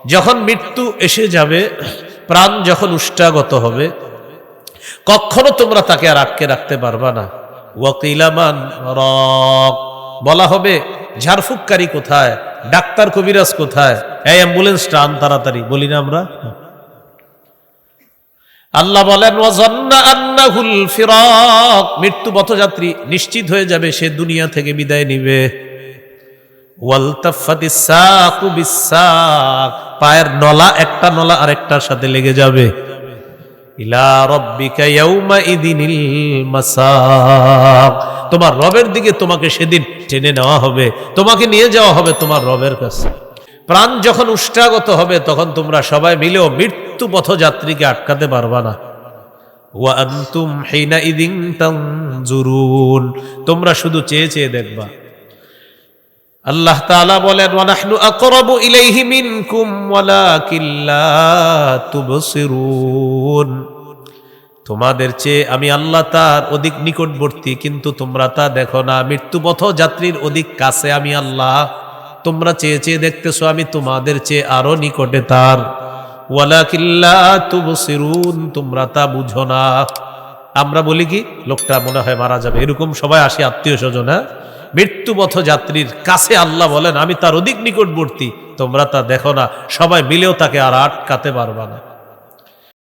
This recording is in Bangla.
যখন মৃত্যু এসে যাবে, প্রাণ যখন উষ্টাগত হবে, কখনো তোমরা তাকে আর আটকে রাখতে পারবা না। ওয়াকিলামান রক, বলা হবে ঝাড়ফুঁককারী কোথায়, ডাক্তার কবিরাজ কোথায়, এই অ্যাম্বুলেন্সটা আন তাড়াতাড়ি, বলি না আমরা। আল্লাহ বলেন ওয়াজান্না আন্নাহুল ফিরাক, মৃত্যু পথযাত্রী নিশ্চিত হয়ে যাবে সে দুনিয়া থেকে বিদায় নিবে। ওয়ালতাফাতিস সাকু বিসাক, পায়ের নলা একটা নলা আরেকটার সাথে লেগে যাবে। ইলা রাব্বিকা ইয়াউমা ইদিনিল মাসাক, তোমার রবের দিকে তোমাকে সেদিন টেনে নেওয়া হবে, তোমাকে নিয়ে যাওয়া হবে তোমার রবের কাছে। প্রাণ যখন উষ্টাগত হবে তখন তোমরা সবাই মিলেও মৃত্যু পথযাত্রীকে আটকাতে পারবা না। ওয়া আনতুম হিনা ইদিন তানজুরুন, তোমরা শুধু চেয়ে চেয়ে দেখবা। আল্লাহ তাআলা বলেন ওয়া নাহনু আকরাবু ইলাইহি মিনকুম ওয়ালাকিন লা তুবসিরুন, তোমাদের চেয়ে আমি আল্লাহ তার অধিক নিকটবর্তী, কিন্তু তোমরা তা দেখো না। মৃত্যু পথযাত্রীর অধিক কাছে আমি আল্লাহ, তোমরা চেয়ে চেয়ে দেখতেছো, আমি তোমাদের চেয়ে আরো নিকটে তার। ওয়ালাকিন লা তুবসিরুন, তোমরা তা বুঝো না। আমরা বলি কি লোকটা মনে হয় মারা যাবে, এরকম সবাই আসে আত্মীয় স্বজন, হ্যাঁ, মৃত্যু পথযাত্রীর কাছে আল্লাহ বলেন আমি তার অধিক নিকটবর্তী, তোমরা তা দেখো না, সবাই মিলেও তাকে আর আটকাতে পারবা না।